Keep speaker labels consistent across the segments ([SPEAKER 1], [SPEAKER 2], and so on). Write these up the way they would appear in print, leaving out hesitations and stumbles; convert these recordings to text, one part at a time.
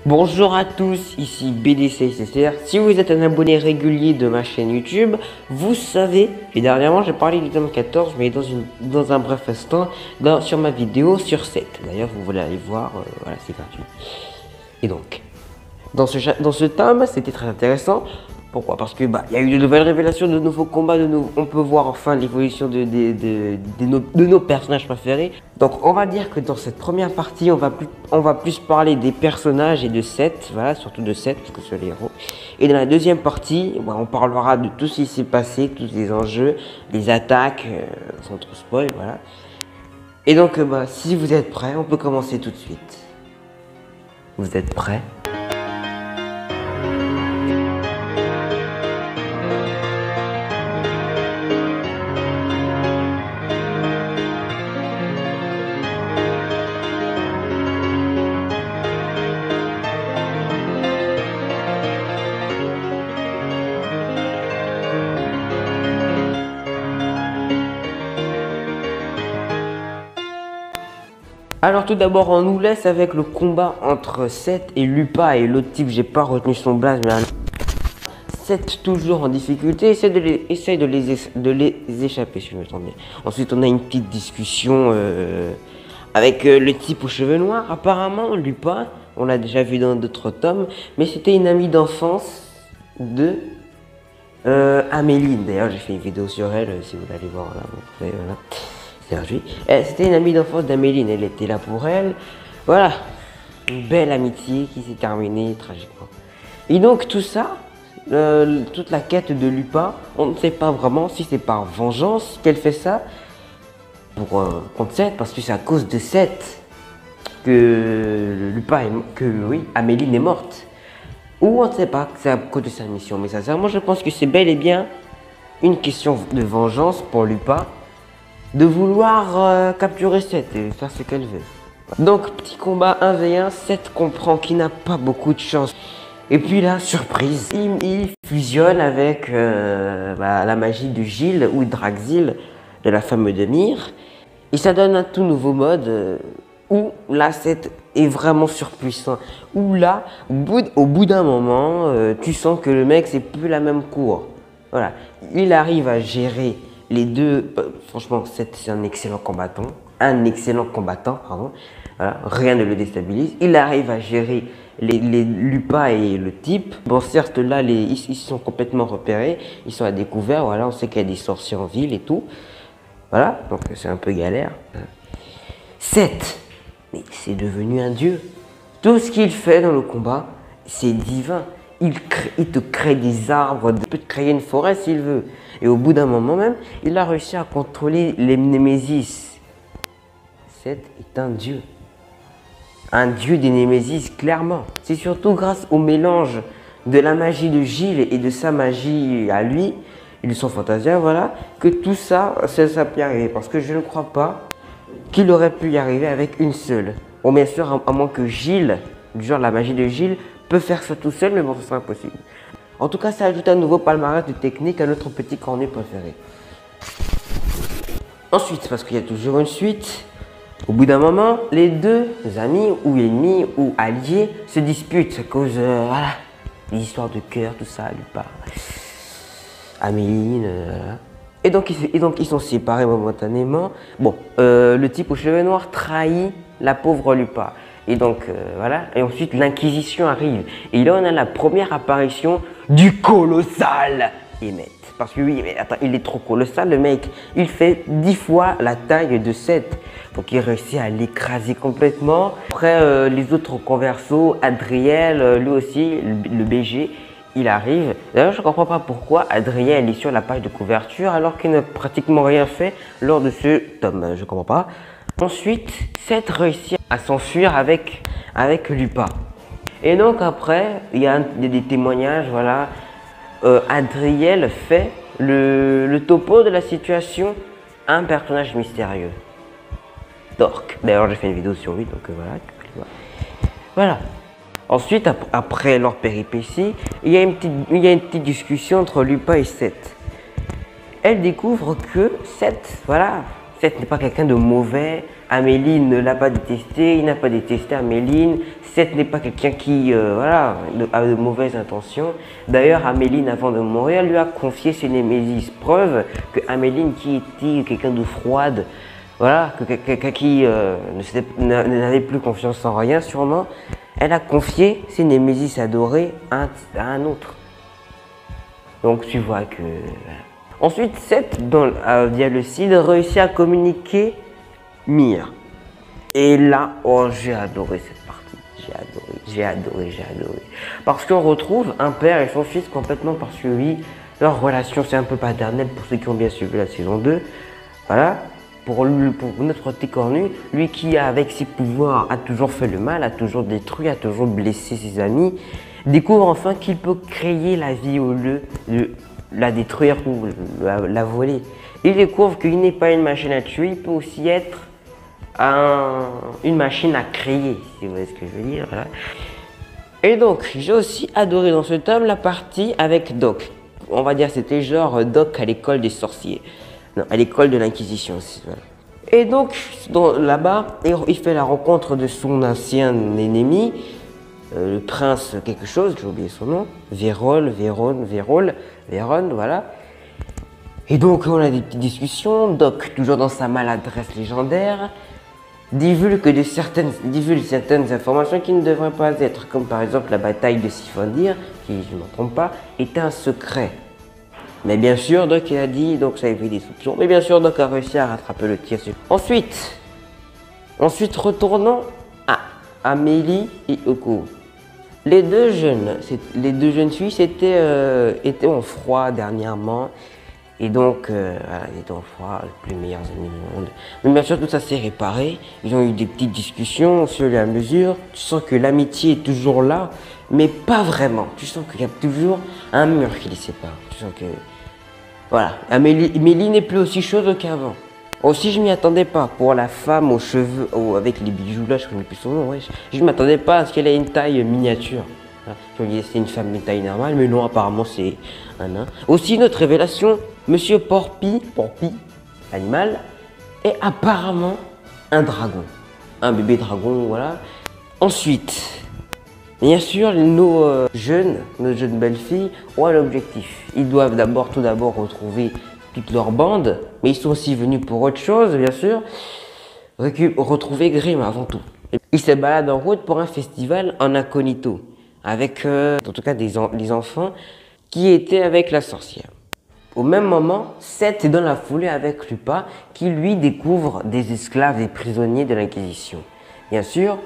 [SPEAKER 1] Bonjour à tous, ici BDCSSR. Si vous êtes un abonné régulier de ma chaîne YouTube, vous savez, et dernièrement j'ai parlé du tome 14, mais dans un bref instant, sur ma vidéo sur 7. D'ailleurs, vous voulez aller voir, voilà, c'est gratuit. Et donc, dans ce tome, c'était très intéressant. Pourquoi? Parce que il y a eu de nouvelles révélations, de nouveaux combats, on peut voir enfin l'évolution de nos personnages préférés. Donc on va dire que dans cette première partie, on va plus parler des personnages et de Seth, voilà, surtout de Seth, parce que c'est les héros. Et dans la deuxième partie, on parlera de tout ce qui s'est passé, tous les enjeux, les attaques, sans trop spoil, voilà. Et donc, si vous êtes prêts, on peut commencer tout de suite. Vous êtes prêts? Alors tout d'abord, on nous laisse avec le combat entre Seth et Lupa et l'autre type, j'ai pas retenu son blaze, mais Seth toujours en difficulté, essaye de les échapper, si je me sens bien. Ensuite, on a une petite discussion avec le type aux cheveux noirs. Apparemment, Lupa, on l'a déjà vu dans d'autres tomes, mais c'était une amie d'enfance de Améline. D'ailleurs, j'ai fait une vidéo sur elle, si vous l'allez voir là, vous pouvez, voilà. C'était une amie d'enfance d'Améline, elle était là pour elle. Voilà, une belle amitié qui s'est terminée tragiquement. Et donc tout ça, toute la quête de Lupa, on ne sait pas vraiment si c'est par vengeance qu'elle fait ça contre Seth, parce que c'est à cause de Seth que Améline est morte. Ou on ne sait pas que c'est à cause de sa mission, mais sincèrement je pense que c'est bel et bien une question de vengeance pour Lupa, de vouloir capturer Seth et faire ce qu'elle veut. Donc petit combat 1v1, Seth comprend qu'il n'a pas beaucoup de chance. Et puis là, surprise, il fusionne avec la magie de Gilles ou Draxil, de la femme de Myr. Et ça donne un tout nouveau mode où là Seth est vraiment surpuissant. Où là, au bout d'un moment, tu sens que le mec c'est plus la même cour. Voilà, il arrive à gérer les deux. Franchement, Seth c'est un excellent combattant. Pardon. Voilà, rien ne le déstabilise. Il arrive à gérer les Lupa et le type. Bon, certes, là, ils sont complètement repérés. Ils sont à découvert. Voilà, on sait qu'il y a des sorciers en ville et tout. Voilà, donc c'est un peu galère. Seth, mais c'est devenu un dieu. Tout ce qu'il fait dans le combat, c'est divin. Il te crée des arbres, il peut te créer une forêt s'il veut. Et au bout d'un moment même, il a réussi à contrôler les Némésis. Seth est un dieu. Un dieu des Némésis, clairement. C'est surtout grâce au mélange de la magie de Gilles et de sa magie à lui, et de son fantasia, voilà, que tout ça, ça peut y arriver. Parce que je ne crois pas qu'il aurait pu y arriver avec une seule. Bon, bien sûr, à moins que Gilles, du genre la magie de Gilles, peut faire ça tout seul, mais bon, ce sera impossible. En tout cas, ça ajoute un nouveau palmarès de technique à notre petit cornet préféré. Ensuite, parce qu'il y a toujours une suite, au bout d'un moment, les deux amis ou ennemis ou alliés se disputent à cause, voilà, des histoires de cœur, tout ça, Lupa, Améline, et donc ils sont séparés momentanément. Bon, le type aux cheveux noirs trahit la pauvre Lupa. Et donc, voilà. Et ensuite, l'Inquisition arrive. Et là, on a la première apparition du colossal Emmett. Parce que oui, mais attends, il est trop colossal, le mec. Il fait 10 fois la taille de Seth. Donc, il réussit à l'écraser complètement. Après, les autres conversos, Adriel, lui aussi, le BG, il arrive. D'ailleurs, je ne comprends pas pourquoi Adriel est sur la page de couverture alors qu'il n'a pratiquement rien fait lors de ce tome. Je ne comprends pas. Ensuite, Seth réussit à s'enfuir avec Lupa. Et donc après, il y a des témoignages, voilà. Adriel fait le topo de la situation à un personnage mystérieux. Dork. D'ailleurs, j'ai fait une vidéo sur lui, donc voilà. Voilà. Ensuite, après leur péripétie, il y a une petite discussion entre Lupa et Seth. Elle découvre que Seth, voilà, Seth n'est pas quelqu'un de mauvais. Améline ne l'a pas détesté, il n'a pas détesté Améline. Seth n'est pas quelqu'un qui voilà, a de mauvaises intentions. D'ailleurs, Améline, avant de mourir, lui a confié ses némésis. Preuve que Améline, qui était quelqu'un de froide, voilà, quelqu'un qui n'avait plus confiance en rien, sûrement, elle a confié ses némésis adorés à un autre. Donc tu vois que... Voilà. Ensuite, Seth, via le CID, réussit à communiquer Mia. Et là, oh, j'ai adoré cette partie. J'ai adoré. Parce qu'on retrouve un père et son fils complètement par suivi. Leur relation, c'est un peu paternelle pour ceux qui ont bien suivi la saison 2. Voilà. Pour notre petit cornu, lui qui, avec ses pouvoirs, a toujours fait le mal, a toujours détruit, a toujours blessé ses amis, découvre enfin qu'il peut créer la vie au lieu de la détruire ou la voler. Il découvre qu'il n'est pas une machine à tuer, il peut aussi être une machine à créer, si vous voyez ce que je veux dire. Voilà. Et donc, j'ai aussi adoré dans ce tome la partie avec Doc. On va dire c'était genre Doc à l'école des sorciers. Non, à l'école de l'Inquisition aussi. Voilà. Et donc, là-bas, il fait la rencontre de son ancien ennemi, le prince quelque chose, j'ai oublié son nom, Véron, voilà. Et donc, on a des petites discussions. Doc, toujours dans sa maladresse légendaire, divulgue certaines informations qui ne devraient pas être, comme par exemple la bataille de Sifondir, qui, je ne me trompe pas, était un secret. Mais bien sûr, Doc a dit, donc ça a éveillé des soupçons, mais bien sûr, Doc a réussi à rattraper le tir. Ensuite, retournons à Amélie et Oko. Les deux jeunes filles étaient en froid dernièrement. Et donc, voilà, ils étaient en froid, les plus meilleurs amis du monde. Mais bien sûr, tout ça s'est réparé. Ils ont eu des petites discussions au fur et à mesure. Tu sens que l'amitié est toujours là, mais pas vraiment. Tu sens qu'il y a toujours un mur qui les sépare. Tu sens que... Voilà, Amélie n'est plus aussi chaude qu'avant. Aussi, je m'y attendais pas. Pour la femme aux cheveux, avec les bijoux là, je connais plus son nom, ouais. Je m'attendais pas à ce qu'elle ait une taille miniature. Je me disais c'est une femme de taille normale, mais non, apparemment c'est un nain. Aussi, une autre révélation, Monsieur Porpi, animal, est apparemment un dragon. Un bébé dragon, voilà. Ensuite, bien sûr, nos jeunes belles-filles ont un objectif. Ils doivent tout d'abord retrouver toute leur bande, mais ils sont aussi venus pour autre chose, bien sûr. Retrouver Grimm avant tout. Ils se baladent en route pour un festival en incognito, avec en tout cas les enfants qui étaient avec la sorcière. Au même moment, Seth est dans la foulée avec Lupa, qui lui découvre des esclaves, des prisonniers de l'Inquisition. Bien sûr,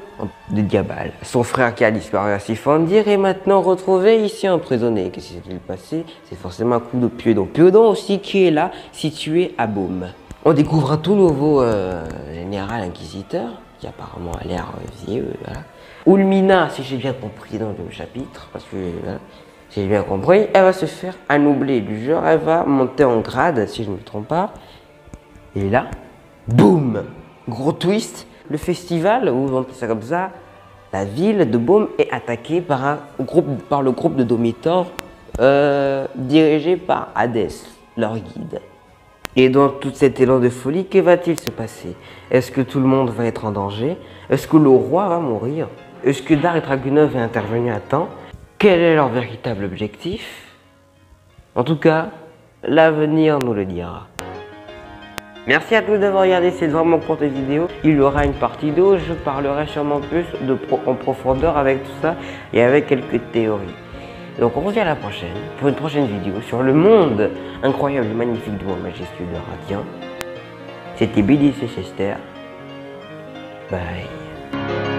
[SPEAKER 1] de Diabal. Son frère qui a disparu à Sifondir est maintenant retrouvé ici emprisonné. Qu'est-ce qui s'est passé? C'est forcément un coup de Piedon. Piedon aussi qui est là, situé à Baume. On découvre un tout nouveau général inquisiteur, qui apparemment a l'air vieux. Voilà. Ulmina, si j'ai bien compris dans le chapitre, parce que voilà, si j'ai bien compris, elle va se faire anobler du genre, elle va monter en grade, si je ne me trompe pas. Et là, boum! Gros twist. Le festival, ou on appelle ça comme ça, la ville de Baume est attaquée par le groupe de Domitor, dirigé par Hadès, leur guide. Et dans tout cet élan de folie, que va-t-il se passer? Est-ce que tout le monde va être en danger? Est-ce que le roi va mourir? Est-ce que Dar et Dragunov est intervenu à temps? Quel est leur véritable objectif? En tout cas, l'avenir nous le dira. Merci à tous d'avoir regardé cette vraiment courte vidéo. Il y aura une partie 2 où je parlerai sûrement plus en profondeur avec tout ça et avec quelques théories. Donc on se dit à la prochaine pour une prochaine vidéo sur le monde incroyable et magnifique de mon majestueux de Radiant. C'était Billy Chester. Bye.